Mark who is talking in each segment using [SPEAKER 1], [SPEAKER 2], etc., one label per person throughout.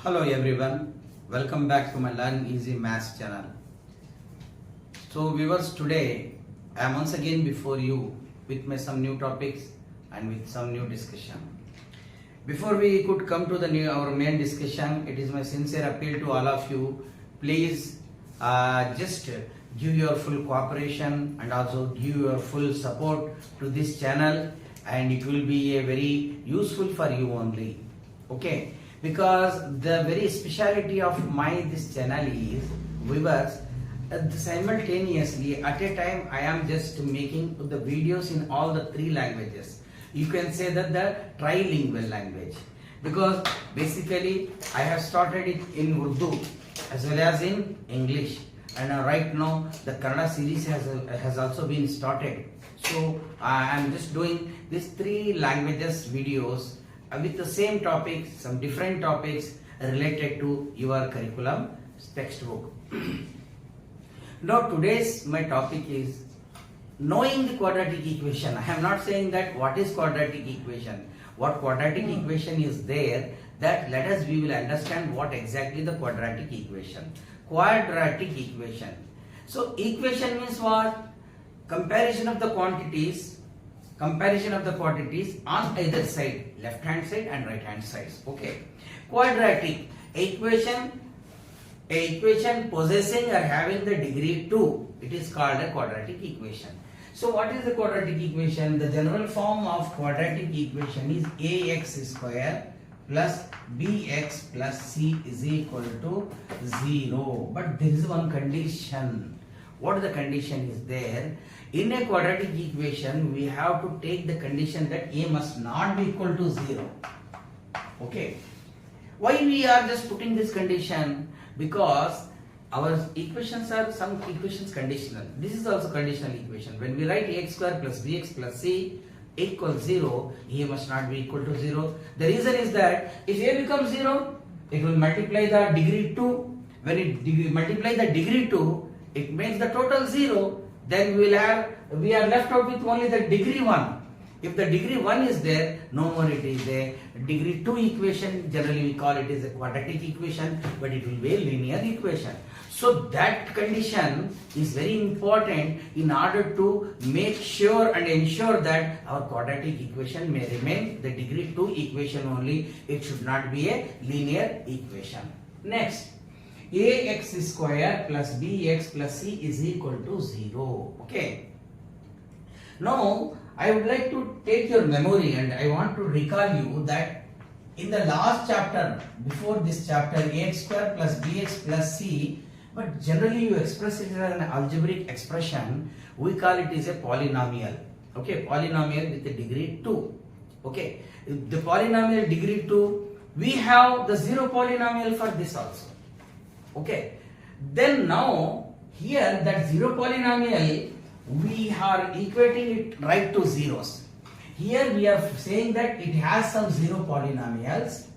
[SPEAKER 1] Hello everyone, welcome back to my Learn Easy Maths channel. So viewers, today I am once again before you with some new topics and with some new discussion. Before we could come to our main discussion, it is my sincere appeal to all of you, please just give your full cooperation and also give your full support to this channel, and it will be a very useful for you only. Okay, because the very speciality of this channel is, viewers, simultaneously at a time I am just making the videos in all the three languages. You can say that the trilingual language, because basically I have started it in Urdu as well as in English, and right now the Kannada series has also been started. So I am just doing these three languages videos with the same topics, some different topics related to your curriculum textbook. Now today's my topic is knowing the quadratic equation. I am not saying that what is quadratic equation. What quadratic equation is there, that we will understand what exactly the quadratic equation. Quadratic equation. So equation means what? Comparison of the quantities on either side, left hand side and right hand sides. Okay. Quadratic equation possessing or having the degree 2, it is called a quadratic equation. So what is the quadratic equation? The general form of quadratic equation is ax square plus bx plus c is equal to 0. But there is one condition. What the condition is there? In a quadratic equation, we have to take the condition that a must not be equal to 0. Okay. Why we are just putting this condition? Because our equations are some equations conditional. This is also conditional equation. When we write ax square plus bx plus c equals 0, a must not be equal to 0. The reason is that if a becomes 0, it will multiply the degree 2. When it multiply the degree 2, it makes the total 0. Then we are left out with only the degree 1. If the degree 1 is there, no more it is a degree 2 equation. Generally we call it as a quadratic equation, but it will be a linear equation. So that condition is very important in order to make sure and ensure that our quadratic equation may remain the degree 2 equation only. It should not be a linear equation. Next, ax square plus bx plus c is equal to 0. Okay. Now I would like to take your memory and I want to recall you that in the last chapter, before this chapter, ax square plus bx plus c, but generally you express it as an algebraic expression, we call it as a polynomial. Okay, polynomial with a degree 2. Okay, the polynomial degree 2, we have the 0 polynomial for this also. Okay, then now here that 0 polynomial, we are equating it right to zeros. Here we are saying that it has some 0 polynomials.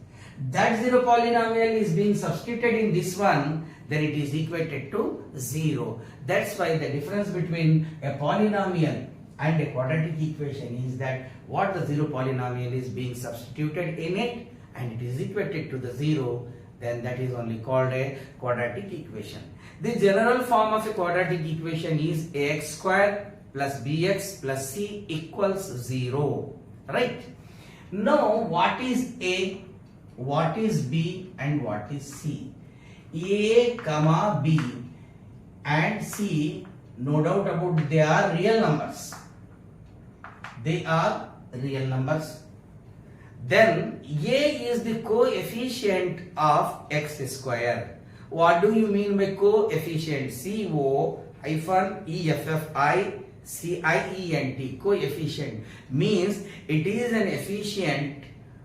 [SPEAKER 1] That 0 polynomial is being substituted in this one, then it is equated to 0. That's why the difference between a polynomial and a quadratic equation is that what the 0 polynomial is being substituted in it and it is equated to the 0, then that is only called a quadratic equation. The general form of a quadratic equation is ax square plus bx plus c equals 0. Right? Now what is a, what is b and what is c? A comma b and c, no doubt about, they are real numbers. They are real numbers. Then a is the coefficient of x square. What do you mean by coefficient? C-O-E-F-F-I-C-I-E-N-T. Coefficient means it is an efficient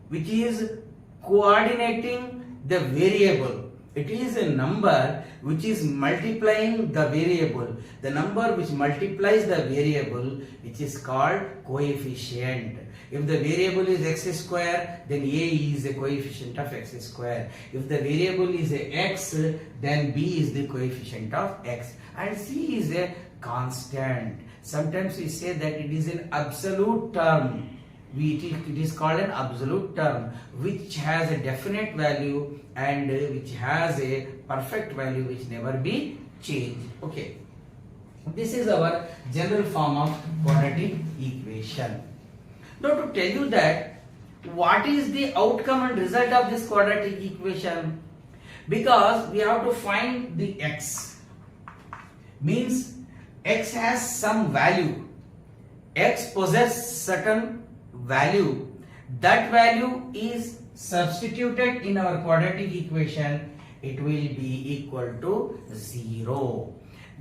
[SPEAKER 1] which is coordinating the variable. It is a number which is multiplying the variable. The number which multiplies the variable, which is called coefficient. If the variable is x square, then a is the coefficient of x square. If the variable is a x, then b is the coefficient of x. And c is a constant. Sometimes we say that it is an absolute term. it is called an absolute term, which has a definite value and which has a perfect value which never be changed. Okay, this is our general form of quadratic equation. Now to tell you that what is the outcome and result of this quadratic equation, because we have to find the x, means x has some value, x possesses certain value, that value is substituted in our quadratic equation, it will be equal to 0.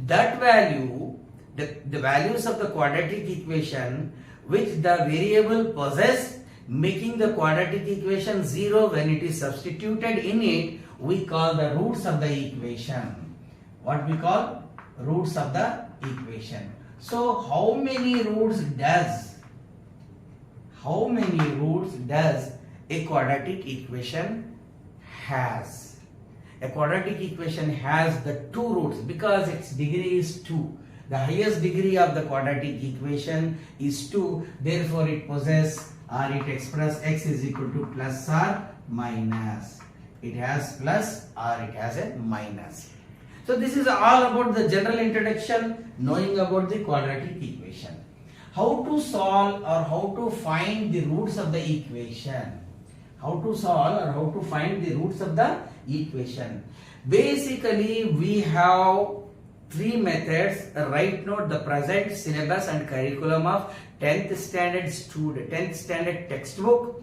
[SPEAKER 1] That value, the values of the quadratic equation which the variable possess, making the quadratic equation 0 when it is substituted in it, we call the roots of the equation. What we call roots of the equation. So how many roots does a quadratic equation has? A quadratic equation has the 2 roots because its degree is 2. The highest degree of the quadratic equation is 2. Therefore, it possesses or it expresses x is equal to plus or minus. It has plus or it has a minus. So this is all about the general introduction, knowing about the quadratic equation. How to solve or how to find the roots of the equation? How to solve or how to find the roots of the equation? Basically, we have 3 methods. Right now, the present syllabus and curriculum of 10th standard textbook.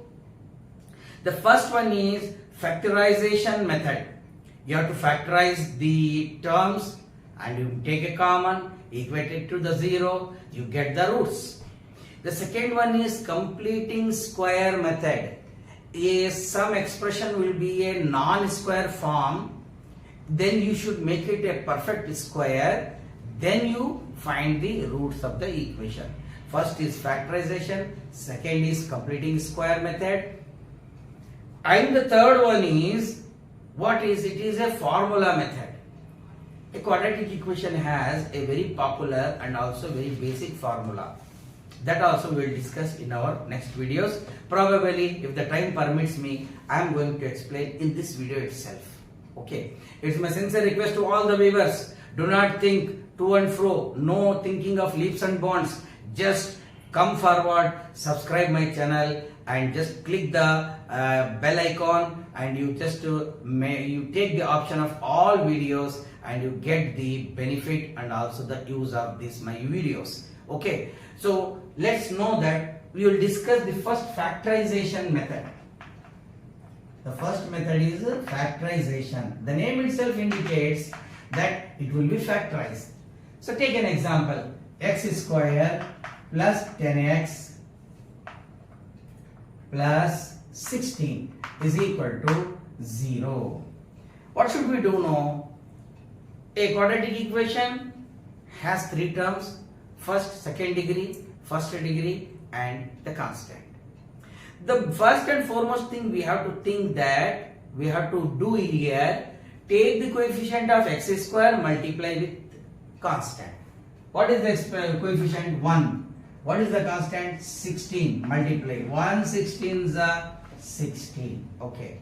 [SPEAKER 1] The first one is factorization method. You have to factorize the terms and you take a common, equate it to the 0, you get the roots. The second one is completing square method. Some expression will be a non-square form, then you should make it a perfect square, then you find the roots of the equation. First is factorization, second is completing square method, and the third one is it is a formula method. A quadratic equation has a very popular and also very basic formula. That also we will discuss in our next videos. Probably, if the time permits me, I am going to explain in this video itself. Okay. It's my sincere request to all the viewers. Do not think to and fro. No thinking of leaps and bounds. Just come forward, subscribe my channel, and just click the bell icon, and you just you take the option of all videos, and you get the benefit and also the use of this my videos. Okay, so let's know that we will discuss the first factorization method. The first method is factorization. The name itself indicates that it will be factorized. So take an example, x square plus 10x plus 16 is equal to 0. What should we do now? A quadratic equation has 3 terms: first, second degree, first degree, and the constant. The first and foremost thing we have to think that we have to do here, take the coefficient of x square, multiply with constant. What is the coefficient? 1. What is the constant? 16. Multiply 1 16 is 16. Okay.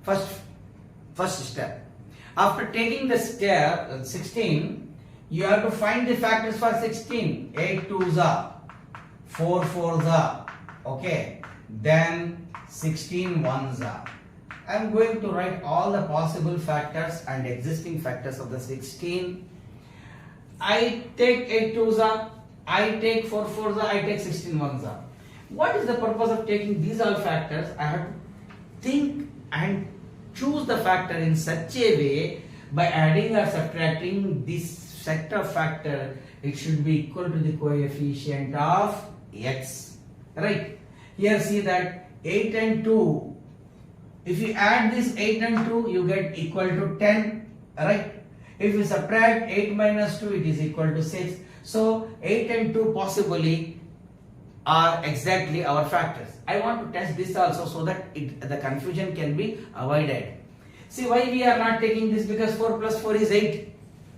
[SPEAKER 1] First step. After taking the step 16, you have to find the factors for 16. 8 2s are, 4 4s are. Okay. Then 16 1s are. I am going to write all the possible factors and existing factors of the 16. I take 8 2s are. I take 4 4s are, I take 16 1s are. What is the purpose of taking these all factors? I have to think and choose the factor in such a way, by adding or subtracting this set of factor, it should be equal to the coefficient of x. Right? Here see that 8 and 2. If you add this 8 and 2, you get equal to 10. Right? If you subtract 8 minus 2, it is equal to 6. So 8 and 2 possibly are exactly our factors. I want to test this also so that the confusion can be avoided. See why we are not taking this, because 4 plus 4 is 8.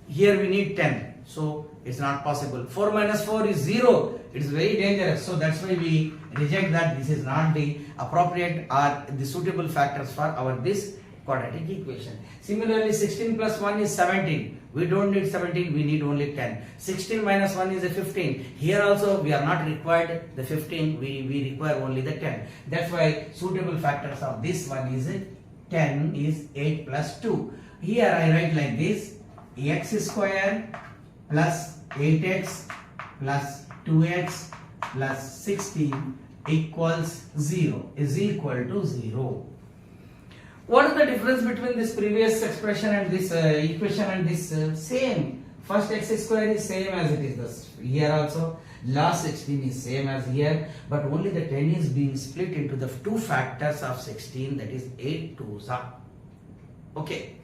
[SPEAKER 1] Here we need 10. So It's not possible. 4 minus 4 is 0. It's very dangerous. So that's why we reject that. This is not the appropriate or the suitable factors for our this quadratic equation. Similarly, 16 plus 1 is 17. We don't need 17, we need only 10. 16 minus 1 is a 15. Here also we are not required the 15, we require only the 10. That's why suitable factors of this one is 10 is 8 plus 2. Here I write like this: x square plus 8x plus 2x plus 16 equals 0 is equal to 0. What is the difference between this previous expression and this equation and this same? First x square is same as it is this here also. Last 16 is same as here, but only the 10 is being split into the two factors of 16, that is 8 2s are. Okay.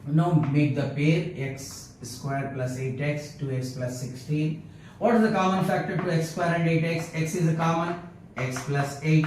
[SPEAKER 1] Now make the pair x square plus 8x, 2x plus 16. What is the common factor to x square and 8x? X is a common, x plus 8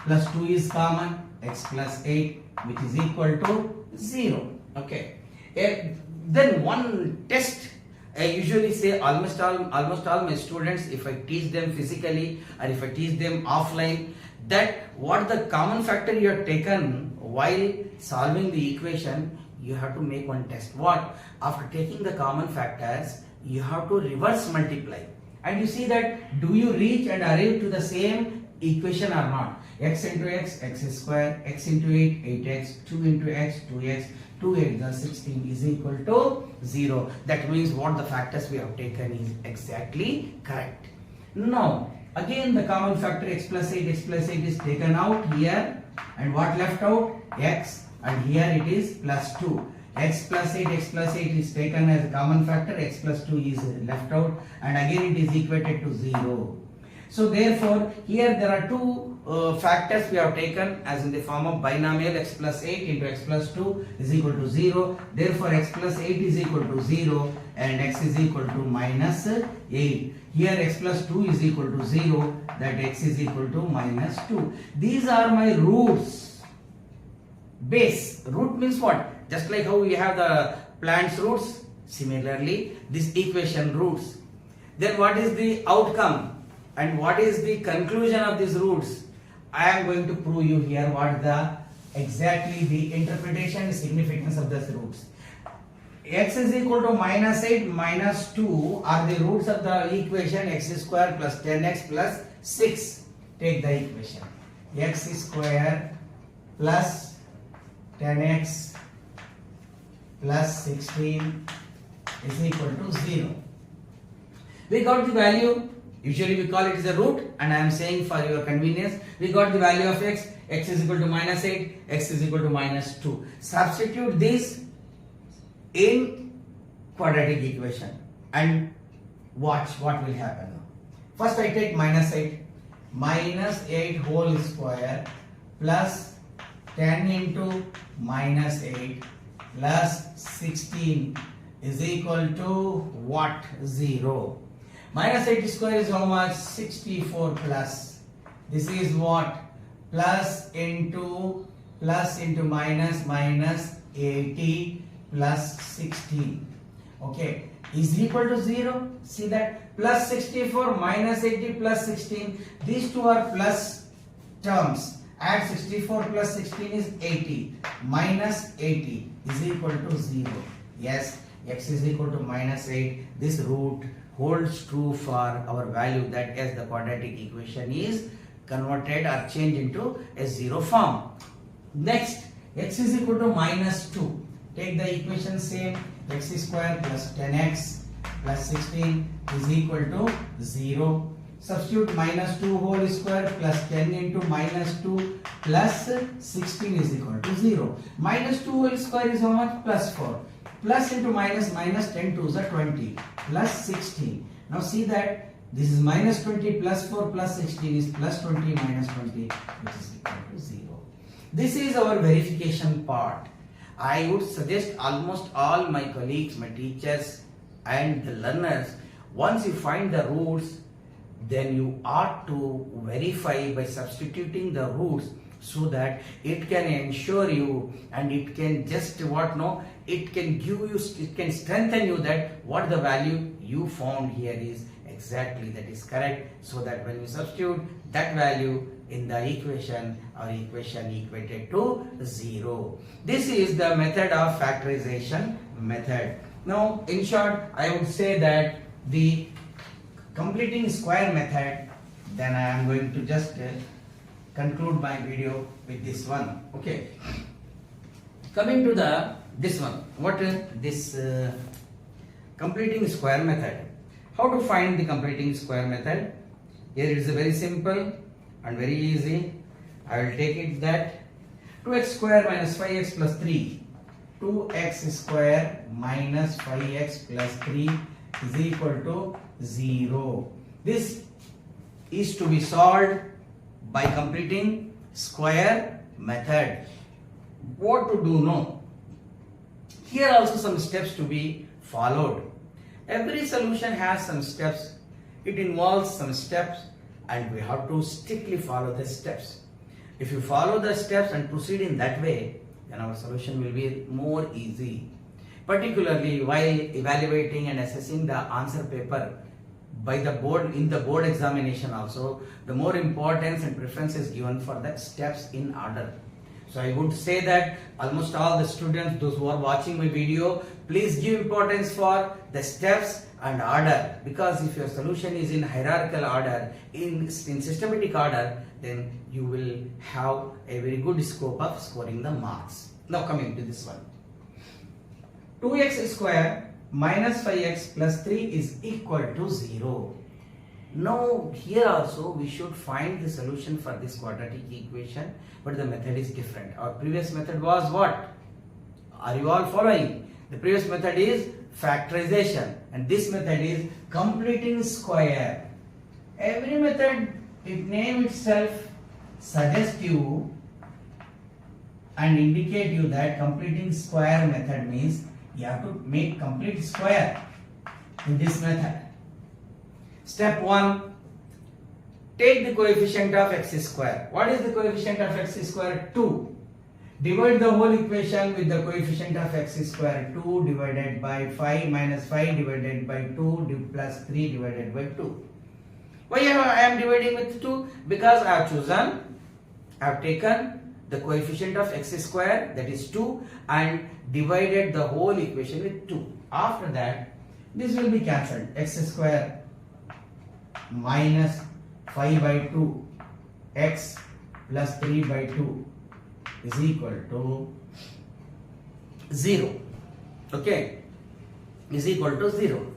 [SPEAKER 1] plus 2 is common, x plus 8, which is equal to 0. Okay. Then one test I usually say, almost all my students, if I teach them physically or if I teach them offline, that what the common factor you have taken while solving the equation, you have to make one test. What? After taking the common factors, you have to reverse multiply, and you see that do you reach and arrive to the same equation or not. X into x, x square, x into 8, 8x, 2 into x, 2x, 2 8 16 is equal to 0. That means what the factors we have taken is exactly correct. Now again the common factor x plus 8 is taken out here, and what left out? X, and here it is plus 2. X plus 8 is taken as a common factor, x plus 2 is left out, and again it is equated to 0. So therefore here there are two factors we have taken as in the form of binomial. X plus 8 into x plus 2 is equal to 0. Therefore x plus 8 is equal to 0 and x is equal to minus 8. Here x plus 2 is equal to 0, that x is equal to minus 2. These are my roots. Base. Root means what? Just like how we have the plant's roots, similarly this equation roots. Then what is the outcome and what is the conclusion of these roots? I am going to prove you here what the exactly the interpretation and significance of these roots. X is equal to minus 8 minus 2 are the roots of the equation x square plus 10x plus 6. Take the equation. X square plus 10x plus 16 is equal to 0. We got the value. Usually we call it as a root, and I am saying for your convenience, we got the value of x. X is equal to minus 8, x is equal to minus 2. Substitute this in quadratic equation and watch what will happen now. First I take minus 8. Minus 8 whole square plus 10 into minus 8 plus 16 is equal to what? 0. Minus 8 square is how much? 64 plus. This is what? Plus into minus, minus 80 plus 16. Okay. Is equal to 0. See that? Plus 64 minus 80 plus 16. These two are plus terms. Add 64 plus 16 is 80. Minus 80 is equal to 0. Yes. X is equal to minus 8. This root holds true for our value, that as the quadratic equation is converted or changed into a 0 form. Next, x is equal to minus 2. Take the equation same. X square plus 10x plus 16 is equal to 0. Substitute minus 2 whole square plus 10 into minus 2 plus 16 is equal to 0. Minus 2 whole square is how much? Plus 4. Plus into minus, minus 10 2s are 20 plus 16. Now see that this is minus 20 plus 4 plus 16 is plus 20 minus 20, which is equal to 0. This is our verification part. I would suggest almost all my colleagues, my teachers and the learners, once you find the roots, then you ought to verify by substituting the roots, so that it can ensure you and it can just it can give you, it can strengthen you that what the value you found here is exactly that is correct, so that when you substitute that value in the equation, our equation equated to 0. This is the method of factorization method. Now in short, I would say that the completing square method, then I am going to just conclude my video with this one. Okay, coming to this one, what is this completing square method? How to find the completing square method? Here it is very simple and very easy. I will take it that 2x square minus 5x plus 3, 2x square minus 5x plus 3 is equal to 0. This is to be solved by completing square method. What to do now? Here also some steps to be followed. Every solution has some steps. It involves some steps and we have to strictly follow the steps. If you follow the steps and proceed in that way, then our solution will be more easy. Particularly while evaluating and assessing the answer paper by the board, in the board examination also, the more importance and preference is given for the steps in order. So I would say that almost all the students, those who are watching my video, please give importance for the steps and order, because if your solution is in hierarchical order, in systematic order, then you will have a very good scope of scoring the marks. Now coming to this one. 2x square minus 5x plus 3 is equal to 0. Now here also we should find the solution for this quadratic equation, but the method is different. Our previous method was what? Are you all following? The previous method is factorization and this method is completing square. Every method, it name itself suggests you and indicate you that completing square method means you have to make complete square in this method. Step 1, take the coefficient of x square. What is the coefficient of x square? 2. Divide the whole equation with the coefficient of x square. 2 divided by 5 minus 5 divided by 2 plus 3 divided by 2. Why I am dividing with 2? Because I have taken the coefficient of x square, that is 2, and divided the whole equation with 2. After that, this will be cancelled. X square minus 5 by 2 x plus 3 by 2 is equal to 0. Okay, is equal to 0.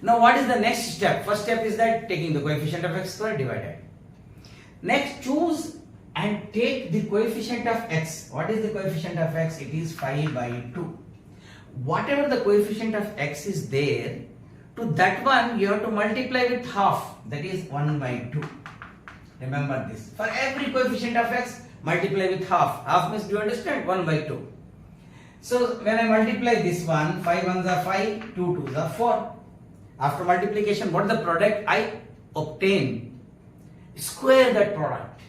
[SPEAKER 1] Now what is the next step? First step is that taking the coefficient of x square divided. Next, choose and take the coefficient of x. What is the coefficient of x? It is 5 by 2. Whatever the coefficient of x is there, to that one you have to multiply with half, that is 1 by 2. Remember this. For every coefficient of x, multiply with half. Half means, do you understand? 1 by 2. So when I multiply this one, 5 ones are 5, 2 2s are 4. After multiplication, what is the product I obtain? Square that product.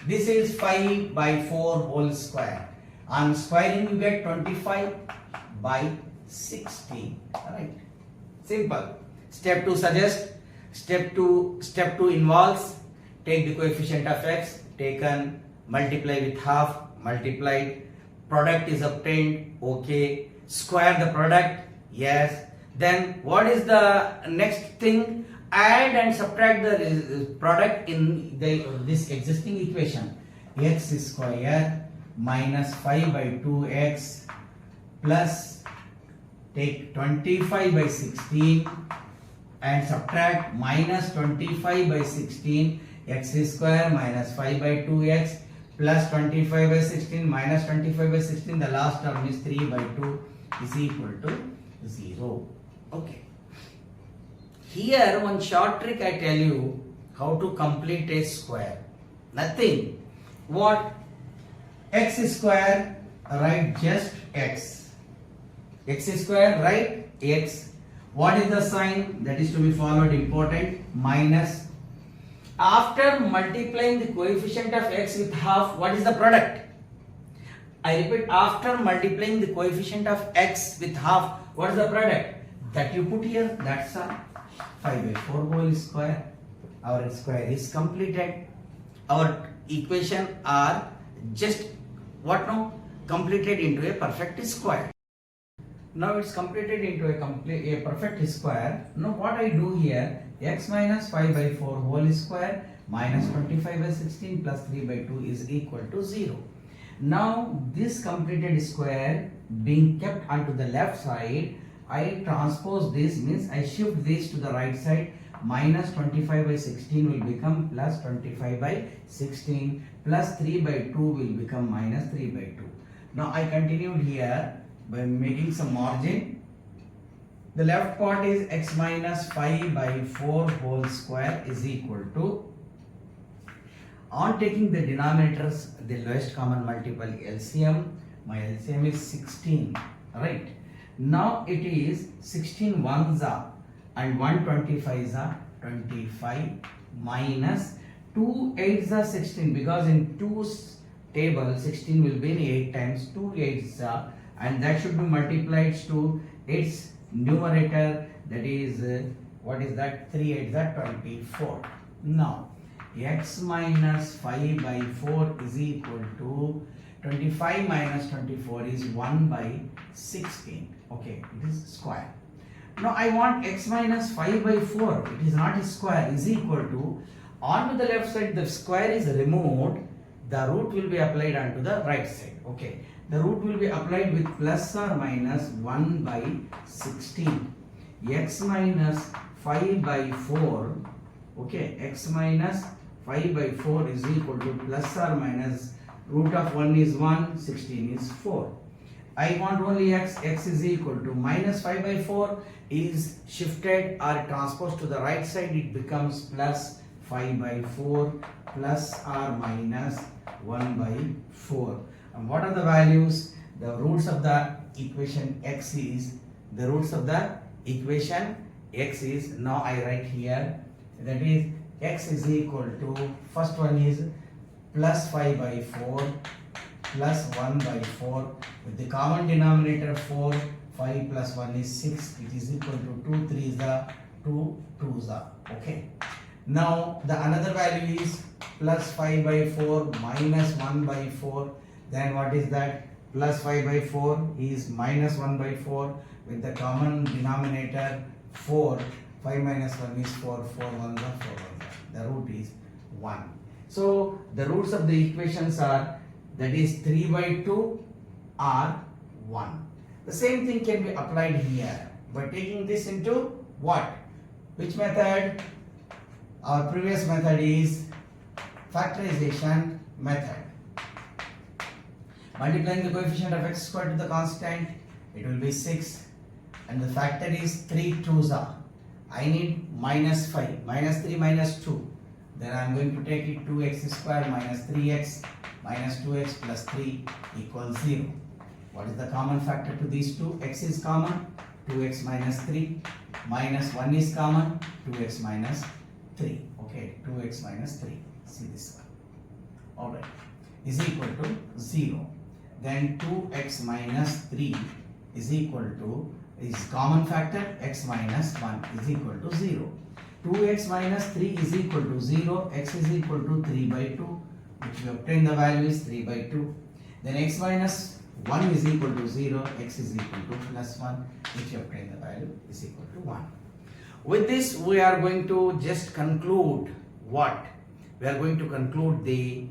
[SPEAKER 1] This is 5 by 4 whole square. On squaring you get 25 by 16. Alright. Simple. Step 2 suggests. Step 2 involves take the coefficient of x, taken, multiply with half, multiplied, product is obtained, okay, square the product, yes. Then what is the next thing? Add and subtract the product in this existing equation. X square minus 5 by 2x plus take 25 by 16 and subtract minus 25 by 16, x square minus 5 by 2x plus 25 by 16 minus 25 by 16, the last term is 3 by 2 is equal to 0. Okay. Here one short trick I tell you how to complete a square. Nothing. What? X square, write just x. X square, write x. What is the sign that is to be followed? Important. Minus. After multiplying the coefficient of x with half, what is the product? I repeat, after multiplying the coefficient of x with half, what is the product? that you put here, that's a 5 by 4 whole square. Our square is completed. Our equation are just what now? Completed into a perfect square. Now it's completed into a perfect square. Now what I do here, x minus 5 by 4 whole square minus 25 by 16 plus 3 by 2 is equal to 0. Now this completed square being kept onto the left side, I transpose this, means I shift this to the right side. Minus 25 by 16 will become plus 25 by 16 plus 3 by 2 will become minus 3 by 2. Now I continued here by making some margin. The left part is x minus 5 by 4 whole square is equal to, on taking the denominators, the lowest common multiple LCM, my LCM is 16, right? Now it is 16 ones are and 125s are 25 minus 2 8s are 16, because in 2's table 16 will be in 8 times, 2 8s are, and that should be multiplied to its numerator, that is what is that, 3 8s are 24. Now x minus 5 by 4 is equal to 25 minus 24 is 1 by 16. Okay, it is square. Now I want x minus 5 by 4, it is not a square, is equal to, onto the left side the square is removed, the root will be applied onto the right side. Okay, the root will be applied with plus or minus 1 by 16. X minus 5 by 4, okay, x minus 5 by 4 is equal to plus or minus root of 1 is 1, 16 is 4. I want only x, x is equal to minus 5 by 4 is shifted or transposed to the right side, it becomes plus 5 by 4 plus or minus 1 by 4. And what are the values? The roots of the equation x is, the roots of the equation x is, now I write here, that is x is equal to, first one is plus 5 by 4 plus 1 by 4, with the common denominator 4, 5 plus 1 is 6, it is equal to 2 3s are 2 2s are. Okay, now the another value is plus 5 by 4 minus 1 by 4, then what is that, plus 5 by 4 is minus 1 by 4, with the common denominator 4, 5 minus 1 is 4, 4 1s are 4 1s are, the root is 1. So the roots of the equations are, that is 3 by 2 are 1. The same thing can be applied here by taking this into what? Which method? Our previous method is factorization method. Multiplying the coefficient of x squared to the constant, it will be 6, and the factor is 3 2s are. I need minus 5, minus 3 minus 2. Then I am going to take it 2x squared minus 3x minus 2x plus 3 equals 0. What is the common factor to these two? X is common, 2x minus 3, minus 1 is common, 2x minus 3. Okay, 2x minus 3. See this one. Alright, is equal to 0. Then 2x minus 3 is equal to, is common factor, x minus 1 is equal to 0. 2x minus 3 is equal to 0, x is equal to 3 by 2, which we obtain the value is 3 by 2. Then x minus 1 is equal to 0, x is equal to plus 1, which we obtain the value is equal to 1. With this we are going to just conclude what? We are going to conclude the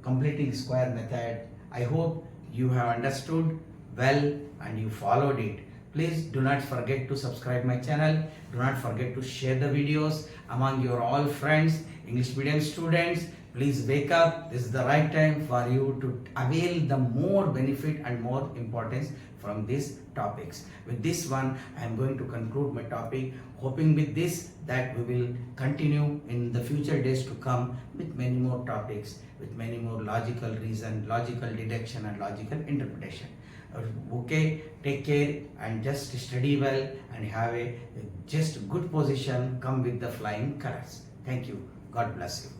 [SPEAKER 1] completing square method. I hope you have understood well and you followed it. Please do not forget to subscribe my channel. Do not forget to share the videos among your all friends, English medium students. Please wake up. This is the right time for you to avail the more benefit and more importance from these topics. With this one, I am going to conclude my topic, hoping with this that we will continue in the future days to come with many more topics, with many more logical reason, logical deduction and logical interpretation. Okay, take care and just study well and have a just good position, come with the flying colors. Thank you. God bless you.